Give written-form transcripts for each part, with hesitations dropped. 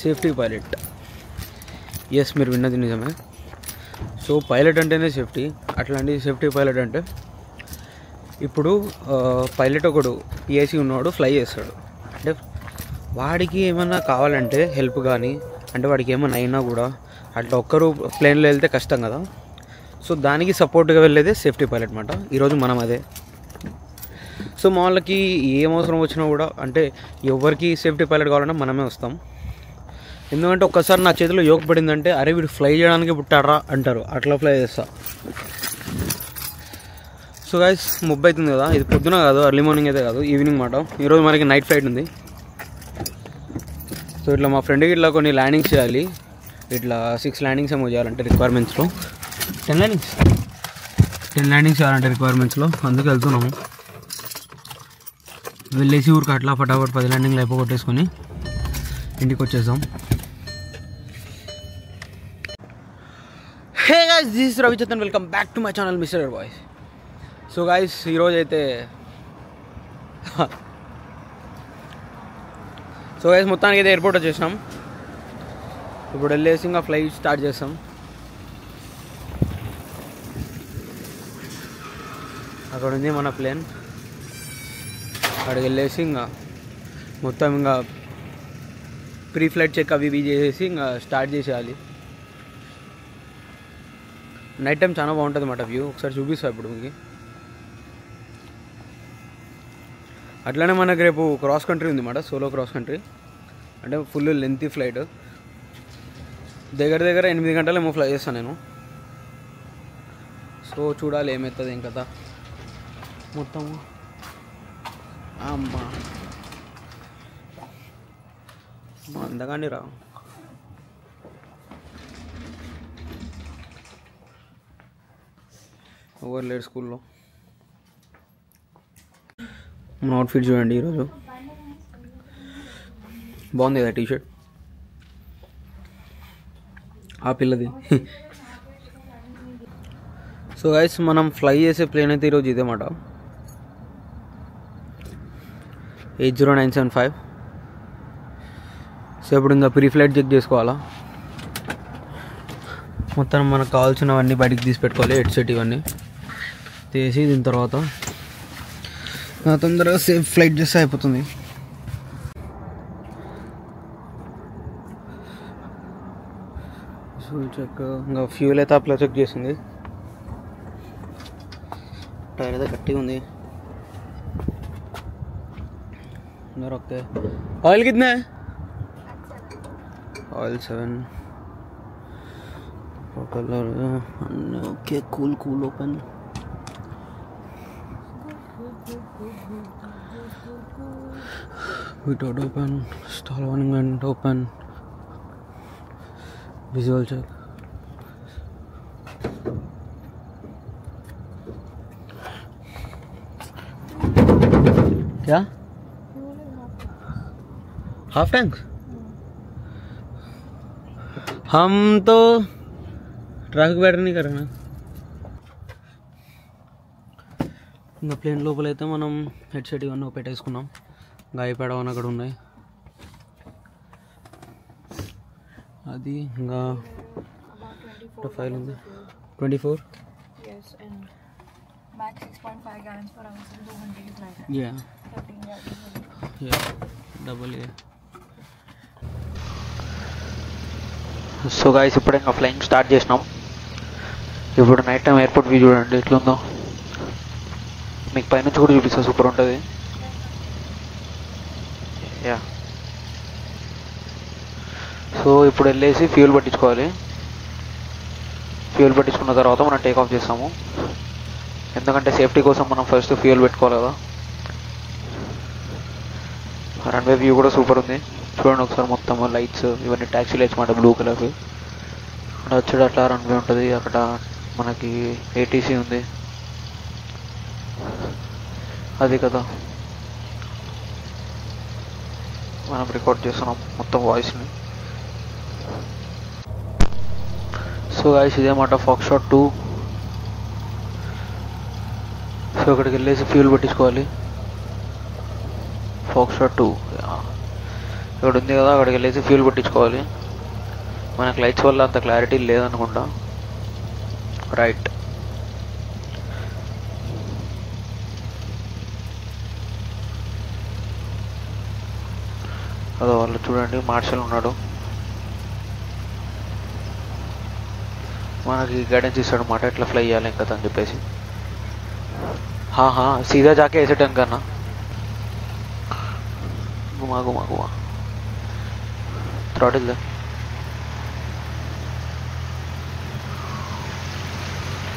Safety pilot. Yes, మీరు విన్నది నిజమే. సో పైలట్ అంటేనే సేఫ్టీ. అట్లాంటి సేఫ్టీ పైలట్ అంటే ఇప్పుడు పైలట్ ఒకడు పిఐసి ఉన్నవాడు ఫ్లై చేస్తాడు. అంటే వాడికి ఏమన్నా కావాలంటే హెల్ప్ కానీ, అంటే వాడికి ఏమైనా అయినా కూడా అట్లా ఒక్కరు ప్లేన్లో వెళ్తే కష్టం కదా. సో దానికి సపోర్ట్గా వెళ్ళేదే సేఫ్టీ పైలట్ అనమాట. ఈరోజు మనం అదే. సో మా వాళ్ళకి ఏం అవసరం వచ్చినా కూడా, అంటే ఎవరికి సేఫ్టీ పైలట్ కావాలన్నా మనమే వస్తాం. ఎందుకంటే ఒక్కసారి నా చేతిలో యోగ పడిందంటే అరే వీడు ఫ్లై చేయడానికి పుట్టారా అంటారు. అట్లా ఫ్లై చేస్తా. సో గైస్, ముబ్బై అవుతుంది కదా, ఇది పొద్దున కాదు, ఎర్లీ మార్నింగ్ అయితే కాదు, ఈవినింగ్ మాట. ఈరోజు మనకి నైట్ ఫ్లైట్ ఉంది. సో ఇట్లా మా ఫ్రెండ్కి ఇట్లా కొన్ని ల్యాండింగ్స్ చేయాలి. ఇట్లా 6 ల్యాండింగ్స్ ఏమో చేయాలంటే రిక్వైర్మెంట్స్లో, 10 ల్యాండింగ్స్ చేయాలంటే రిక్వైర్మెంట్స్లో. అందుకు వెళ్తున్నాము. వెళ్ళేసి ఊరికి అట్లా ఫటాఫట్ 10 ల్యాండింగ్లు అయిపోగొట్టేసుకొని ఇంటికి వచ్చేసాం. Hey guys, this is Ravichandran. Welcome back to my channel mister boys. So guys, ఈరోజు అయితే మొత్తానికి అయితే ఎయిర్పోర్ట్ వచ్చేసినాం. ఇప్పుడు వెళ్ళేసి ఇంకా ఫ్లైట్ స్టార్ట్ చేస్తాం. అక్కడ ఉంది మన ప్లేన్. అక్కడికి వెళ్ళేసి ఇంకా మొత్తం ఇంకా ప్రీ ఫ్లైట్ చెక్ అవి ఇవి చేసేసి ఇంకా స్టార్ట్ చేసేయాలి. నైట్ టైం చాలా బాగుంటుంది అన్నమాట వ్యూ. ఒకసారి చూపిస్తాను ఇప్పుడు మీకు. అట్లానే మనకు రేపు క్రాస్ కంట్రీ ఉంది అన్నమాట, సోలో క్రాస్ కంట్రీ. అంటే ఫుల్ లెంతీ ఫ్లైట్. దగ్గర 8 గంటలు ఏమో ఫ్లై చేస్తాను నేను. సో చూడాలి ఏమవుతుంది ఏం కదా మొత్తం. అమ్మా అందగాని రా. ఎవరు లేరు స్కూల్లో. మన అవుట్ఫిట్ చూడండి ఈరోజు. బాగుంది కదా టీషర్ట్, ఆ పిల్లది. సో గైస్, మనం ఫ్లై చేసే ప్లేన్ అయితే ఈరోజు ఇదే మాట, 80975. సో ఇప్పుడు ఇంకా ప్రీ ఫ్లైట్ చెక్ చేసుకోవాలా. మొత్తం మనకు కావాల్సినవన్నీ బయటికి తీసి పెట్టుకోవాలి, హెడ్సెట్ ఇవన్నీ తీసి. దీని తర్వాత తొందరగా సేఫ్ ఫ్లైట్ చేస్తే అయిపోతుంది. సో చెక్ ఇంకా ఫ్యూల్ అయితే అప్లా చెక్ చేసింది. టైర్ అయితే గట్టిగా ఉంది. ఓకే, ఆయిల్ కిतना है? Oil 7. Colour okay, cool open. Without open, stall warning and open, visual check. क्या हाफ टैंक? हम तो ట్రాఫిక్ బ్యాటరీ नहीं करना. ఇంకా ప్లేన్ లోపల అయితే మనం హెడ్సెట్ ఇవన్నీ పెట్టేసుకున్నాం. ఇంకా ఐప్యాడ్ అవన్నీ అక్కడ ఉన్నాయి. అది ఇంకా ఫైల్ ఉంది 24. Double A. సో గాయ్స్, ఇప్పుడు ఇంకా ఫ్లైయింగ్ స్టార్ట్ చేసినాం. ఇప్పుడు నైట్ టైం ఎయిర్పోర్ట్ వ్యూ చూడండి ఎట్లుందో. మీకు పైనుంచి కూడా చూపిస్తా, సూపర్ ఉంటుంది. యా. సో ఇప్పుడు వెళ్ళేసి ఫ్యూల్ పట్టించుకోవాలి. ఫ్యూల్ పట్టించుకున్న తర్వాత మనం టేక్ ఆఫ్ చేస్తాము. ఎందుకంటే సేఫ్టీ కోసం మనం ఫస్ట్ ఫ్యూల్ పెట్టుకోవాలి కదా. రన్వే వ్యూ కూడా సూపర్ ఉంది చూడండి ఒకసారి. మొత్తం లైట్స్ ఇవన్నీ ట్యాక్సీ లైట్స్ మాట, బ్లూ కలర్వి. అక్కడ వచ్చాడు అట్లా రన్వే ఉంటుంది. అక్కడ మనకి ఏటీసీ ఉంది, అది కదా మనం రికార్డ్ చేస్తున్నాం మొత్తం వాయిస్ని. సో గాయ్స్, ఇదేమాట ఫాక్స్ట్రాట్ 2. సో అక్కడికి వెళ్ళేసి ఫ్యూల్ పట్టించుకోవాలి. ఫాక్స్ట్రాట్ 2. ఇక్కడ ఉంది కదా, అక్కడికి వెళ్ళేసి ఫ్యూల్ కొట్టించుకోవాలి. మనకు లైట్స్ వల్ల అంత క్లారిటీ లేదనుకుంటా. రైట్, అదో వాళ్ళు చూడండి, మార్షల్ ఉన్నాడు, మనకి గైడెన్స్ ఇస్తాడు అన్నమాట, ఎట్లా ఫ్లై చేయాలి ఇంకా అని చెప్పేసి. हाँ सीधा जाके ऐसे टर्न करना, घुमा घुमा घुमा, थ्रॉटल दे,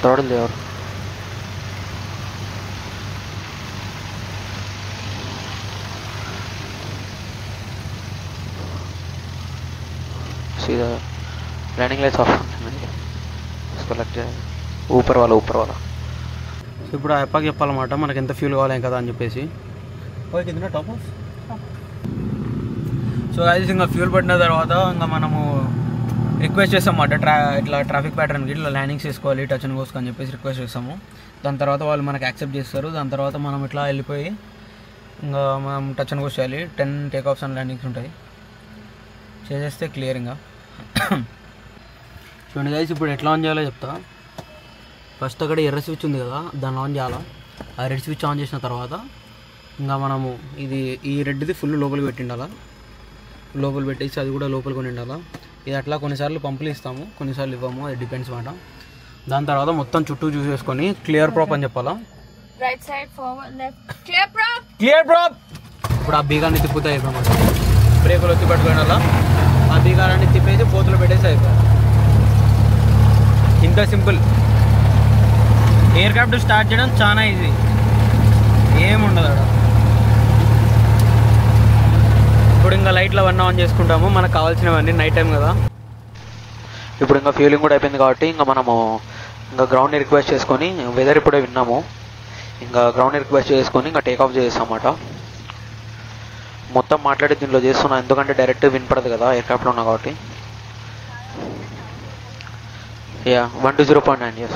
थ्रॉटल दे और सीधा लैंडिंग लाइट्स ऑफ, इसको लग जाएगा ऊपर वाला. ఇప్పుడు ఆ అప్పకి చెప్పాలన్నమాట మనకి ఎంత ఫ్యూల్ కావాలి కదా అని చెప్పేసి. ఓకే కింద టాప్ ఆఫ్. సో గైస్ ఇంకా ఫ్యూల్ పట్టిన తర్వాత ఇంకా మనము రిక్వెస్ట్ చేస్తామన్నమాట, ఇట్లా ట్రాఫిక్ ప్యాటర్న్కి ఇట్లా ల్యాండింగ్స్ చేసుకోవాలి టచ్ అండ్ గోస్కి అని చెప్పేసి రిక్వెస్ట్ చేస్తాము. దాని తర్వాత వాళ్ళు మనకి యాక్సెప్ట్ చేస్తారు. దాని తర్వాత మనం ఇట్లా వెళ్ళిపోయి ఇంకా మనం టచ్ అండ్ గోస్ చేయాలి. 10 టేక్ ఆఫ్స్ అండ్ ల్యాండింగ్స్ ఉంటాయి, చేసేస్తే క్లియర్. ఇంకా చూడండి గైస్, ఇప్పుడు ఎట్లా ఆన్ చేయాలో చెప్తా. ఫస్ట్ అక్కడ ఎర్ర స్విచ్ ఉంది కదా, దాన్ని ఆన్ చేయాలా. ఆ రెడ్ స్విచ్ ఆన్ చేసిన తర్వాత ఇంకా మనము ఈ రెడ్ది ఫుల్ లోపలికి పెట్టిండాలా, లోపల పెట్టేసి అది కూడా లోపలికి కొని ఉండాలా. ఇది అట్లా కొన్నిసార్లు పంపులు ఇస్తాము, కొన్నిసార్లు ఇవ్వము, అది డిపెండ్స్ మాట. దాని తర్వాత మొత్తం చుట్టూ చూసేసుకొని క్లియర్ ప్రాప్ అని చెప్పాలా. Right side forward left clear prop. ఇప్పుడు ఆ బీగాన్ని తిప్పుతా అయిపోయి, బ్రేకులు వచ్చి పట్టుకోవాలా. ఆ బీగాన్ని తిప్పేసి పోతులు పెట్టేసి అయిపోయి. ఇంత సింపుల్. ఎయిర్ క్రాఫ్ట్ స్టార్ట్ చేయడం చాలా ఈజీ, ఏముండదు అక్కడ. ఇప్పుడు ఇంకా లైట్లు అవన్నీ ఆన్ చేసుకుంటాము, మనకు కావాల్సినవన్నీ నైట్ టైం కదా. ఇప్పుడు ఇంకా ఫ్యూలింగ్ కూడా అయిపోయింది కాబట్టి ఇంకా మనము ఇంకా గ్రౌండ్ని రిక్వెస్ట్ చేసుకొని, వెదర్ ఇప్పుడే విన్నాము, ఇంకా గ్రౌండ్ని రిక్వెస్ట్ చేసుకొని ఇంకా టేక్ ఆఫ్ చేస్తామన్నమాట. మొత్తం మాట్లాడి దీనిలో చేస్తున్నా, ఎందుకంటే డైరెక్ట్ వినపడదు కదా ఎయిర్ క్రాఫ్ట్లో ఉన్నా కాబట్టి. 120.9 yes.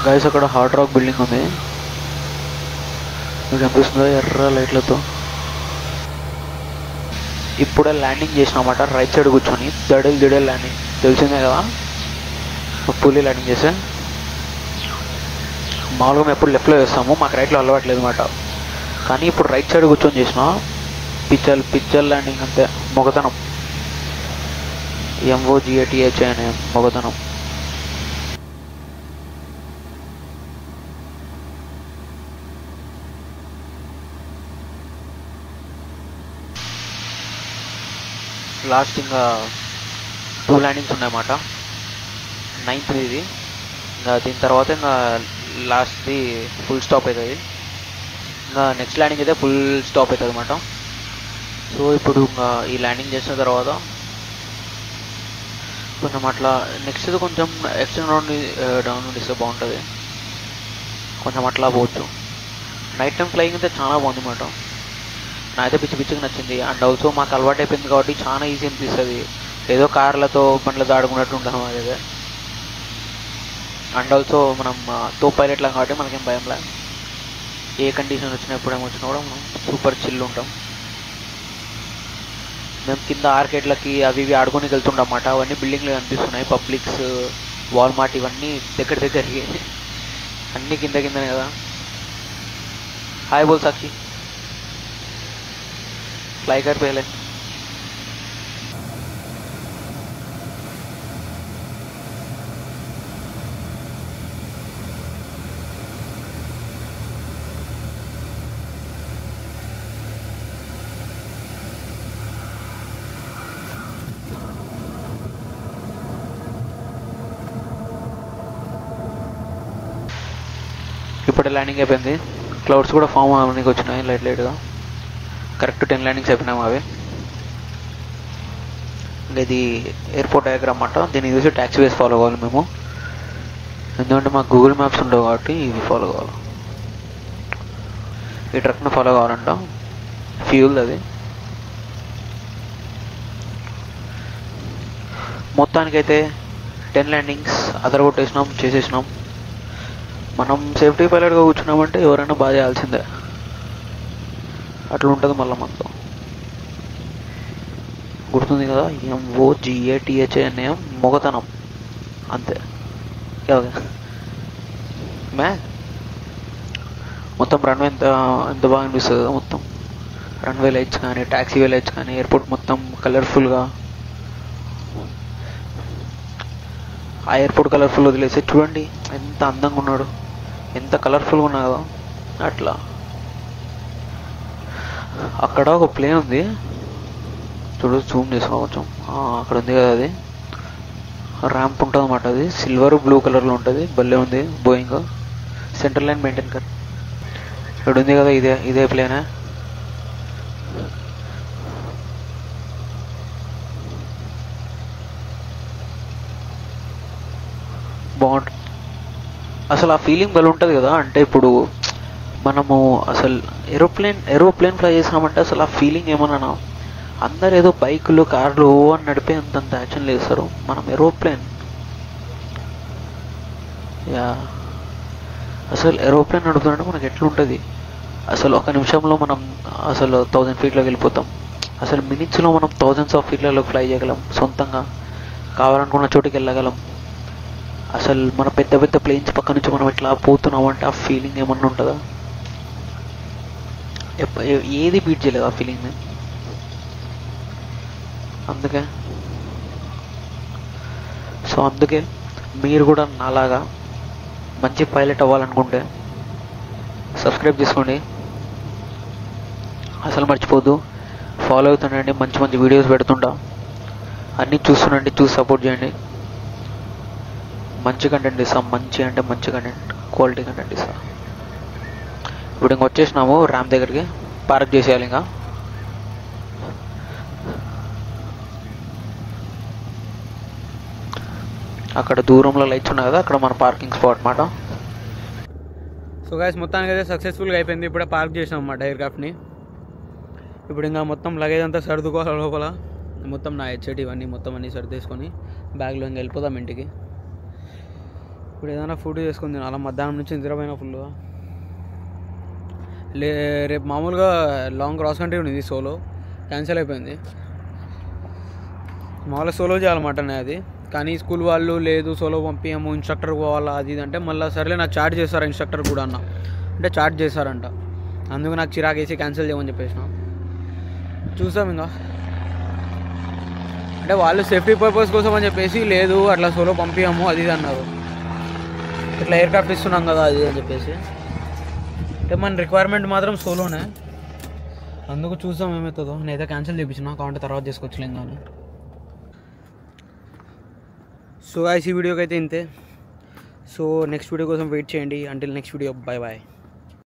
గైస్ అక్కడ హార్డ్ రాక్ బిల్డింగ్ ఉంది, మీకు కనిపిస్తుందో ఎర్ర లైట్లతో. ఇప్పుడే ల్యాండింగ్ చేసినామాట రైట్ సైడ్ కూర్చొని, దడేలు ల్యాండింగ్ తెలిసిందే కదా పులి ల్యాండింగ్ చేస్తే. మామూలుగా మేము ఎప్పుడు లెఫ్ట్లో చేస్తాము, మాకు రైట్లో అలవాట్లేదు అనమాట. కానీ ఇప్పుడు రైట్ సైడ్ కూర్చొని చేసిన పిచ్చల్ ల్యాండింగ్ అంతే. మొగతనం, MOGATH అనే మొగతనం. లాస్ట్ ఇంకా 2 ల్యాండింగ్స్ ఉన్నాయన్నమాట. 9th ఇది. ఇంకా దీని తర్వాత ఇంకా లాస్ట్ది ఫుల్ స్టాప్ అవుతుంది. ఇంకా నెక్స్ట్ ల్యాండింగ్ అయితే ఫుల్ స్టాప్ అవుతుంది అన్నమాట. సో ఇప్పుడు ఇంకా ఈ ల్యాండింగ్ చేసిన తర్వాత కొంచెం అట్లా నెక్స్ట్ కొంచెం ఎక్స్టెండ్ డౌన్ ఇస్తే బాగుంటుంది. కొంచెం అట్లా పోవచ్చు. నైట్ టైం ఫ్లయింగ్ అయితే చాలా బాగుంది అన్నమాట. నాకైతే పిచ్చిగా నచ్చింది. అండ్ ఆల్సో మాకు అలవాటు అయిపోయింది కాబట్టి చాలా ఈజీ అనిపిస్తుంది. ఏదో కార్లతో బండ్లతో ఆడుకున్నట్టు ఉంటాం అదే. అండ్ ఆల్సో మనం పైలట్లా కాబట్టి మనకేం భయంలే. ఏ కండిషన్ వచ్చినా ఎప్పుడేమో వచ్చినా కూడా మనం సూపర్ చిల్ ఉంటాం. మేము కింద ఆర్కేడ్లకి అవి ఇవి ఆడుకొని వెళ్తుంటాం అన్నమాట. అవన్నీ బిల్డింగ్లు కనిపిస్తున్నాయి, పబ్లిక్స్, వాల్మార్ట్, ఇవన్నీ దగ్గరికి అన్నీ కిందనే కదా. హాయ్ బోల్ సాక్షి, फ्लाई कर पहले. ఇప్పుడు ల్యాండింగ్ అయిపోయింది. క్లౌడ్స్ కూడా ఫామ్ అవడానికి వచ్చినాయి లైట్గా. కరెక్ట్ 10 ల్యాండింగ్స్ అయిపోయినాము అవి. ఇంకా ఇది ఎయిర్పోర్ట్ డయాగ్రామ్ అన్నమాట. దీన్ని చూసి ట్యాక్సీ వేస్ ఫాలో కావాలి మేము, ఎందుకంటే మాకు గూగుల్ మ్యాప్స్ ఉండవు కాబట్టి ఇవి ఫాలో కావాలి. ఈ ట్రక్ని ఫాలో కావాలంట, ఫ్యూల్ అది. మొత్తానికైతే 10 ల్యాండింగ్స్ అదరగొట్టేసినాం, చేసేసినాం. మనం సేఫ్టీ పైలట్గా కూర్చున్నామంటే ఎవరైనా బాగా చేయాల్సిందే, అట్లా ఉంటుంది. మళ్ళీ మనతో గుర్తుంది కదా, MOGATH అనే మొగతనం అంతే. మొత్తం రన్వే ఎంత బాగా అనిపిస్తుంది కదా. మొత్తం రన్వే లైట్స్ కానీ, ట్యాక్సీవే లైట్స్ కానీ, ఎయిర్పోర్ట్ మొత్తం కలర్ఫుల్గా. ఆ ఎయిర్పోర్ట్ కలర్ఫుల్ వదిలేసి చూడండి ఎంత అందంగా ఉన్నాడు, ఎంత కలర్ఫుల్గా ఉన్నాదో అట్లా. అక్కడ ఒక ప్లేన్ ఉంది చూడు, జూమ్ చేసుకో కొంచెం. అక్కడ ఉంది కదా, అది ర్యాంప్ ఉంటుంది అన్నమాట. అది సిల్వర్ బ్లూ కలర్లో ఉంటుంది, భలే ఉంది. బోయింగ్ సెంట్రల్ లైన్ మెయింటైన్ కర్. ఇక్కడ ఉంది కదా, ఇదే ప్లేనే. బాగుంటుంది అసలు. ఆ ఫీలింగ్ భలే ఉంటుంది కదా. అంటే ఇప్పుడు మనము అసలు ఏరోప్లేన్ ఫ్లై చేసినామంటే అసలు ఆ ఫీలింగ్ ఏమన్నా, అందరు ఏదో బైకులు కార్లు అని నడిపే అంతంత యాక్షన్ చేస్తారు. మనం ఏరోప్లేన్, అసలు ఏరోప్లేన్ నడుపుతుంటే మనకి ఎట్లుంటుంది అసలు. ఒక నిమిషంలో మనం అసలు 1000 ఫీట్లోకి వెళ్ళిపోతాం. అసలు మినిట్స్లో మనం థౌజండ్స్ ఆఫ్ ఫీట్లలో ఫ్లై చేయగలం, సొంతంగా కావాలనుకున్న చోటుకి వెళ్ళగలం. అసలు మన పెద్ద పెద్ద ప్లేన్స్ పక్క నుంచి మనం ఎట్లా పోతున్నామంటే ఆ ఫీలింగ్ ఏమన్నా ఉంటుందా? ఏది బీట్ చేయలేదు ఆ ఫీలింగ్ని. అందుకే మీరు కూడా నాలాగా మంచి పైలట్ అవ్వాలనుకుంటే సబ్స్క్రైబ్ చేసుకోండి, అసలు మర్చిపోద్దు. ఫాలో అవుతుండండి, మంచి మంచి వీడియోస్ పెడుతుంటా, అన్నీ చూస్తుండండి, చూసి సపోర్ట్ చేయండి. మంచి కంటెంట్ ఇస్తాం, మంచి కంటెంట్, క్వాలిటీ కంటెంట్ ఇస్తాం. ఇప్పుడు ఇంక వచ్చేసినాము ర్యాంప్ దగ్గరికి, పార్క్ చేసేయాలి. ఇంకా అక్కడ దూరంలో లైట్స్ ఉన్నాయి కదా, అక్కడ మన పార్కింగ్ స్పాట్ అన్నమాట. సో గైస్ మొత్తానికి అయితే సక్సెస్ఫుల్గా అయిపోయింది. ఇప్పుడే పార్క్ చేసాం అన్నమాట ఎయిర్క్రాఫ్ట్ని. ఇప్పుడు ఇంకా మొత్తం లగేజ్ అంతా సర్దుకోవాలి లోపల. మొత్తం నా హెడ్సెట్ ఇవన్నీ మొత్తం అన్నీ సర్దేసుకొని బ్యాగ్లో ఇంకా వెళ్ళిపోదాం ఇంటికి. ఇప్పుడు ఏదైనా ఫుడ్ చేసుకుంది అలా మధ్యాహ్నం నుంచి నిద్రపోయిన ఫుల్గా. రేపు మామూలుగా లాంగ్ క్రాస్ కంట్రీ ఉంది సోలో, క్యాన్సిల్ అయిపోయింది. మామూలుగా సోలో చేయాలన్నమాట అది. కానీ స్కూల్ వాళ్ళు లేదు సోలో పంపించాము, ఇన్స్ట్రక్టర్ పోవాలా అది ఇది అంటే మళ్ళీ సరేలే నాకు చార్జ్ చేస్తారు ఇన్స్ట్రక్టర్ కూడా అన్న, అంటే చార్జ్ చేస్తారంట. అందుకు నాకు చిరాకేసి క్యాన్సిల్ చేయమని చెప్పేసిన. చూసాం ఇంకా, అంటే వాళ్ళు సేఫ్టీ పర్పస్ కోసం అని చెప్పేసి లేదు అట్లా సోలో పంపించాము అది ఇది అన్నారు. ఇట్లా ఎయిర్క్రాఫ్ట్ ఇస్తున్నాం కదా అది అని చెప్పేసి, అంటే మన రిక్వైర్మెంట్ మాత్రం సోలోనే. అందుకు చూసాం ఏమవుతుందో. నేనైతే క్యాన్సిల్ చేయించిన, కావాలంటే తర్వాత చేసుకోవచ్చులేం కానీ. సో ఈ వీడియోకి అయితే ఇంతే. సో నెక్స్ట్ వీడియో కోసం వెయిట్ చేయండి. Until next video, bye bye.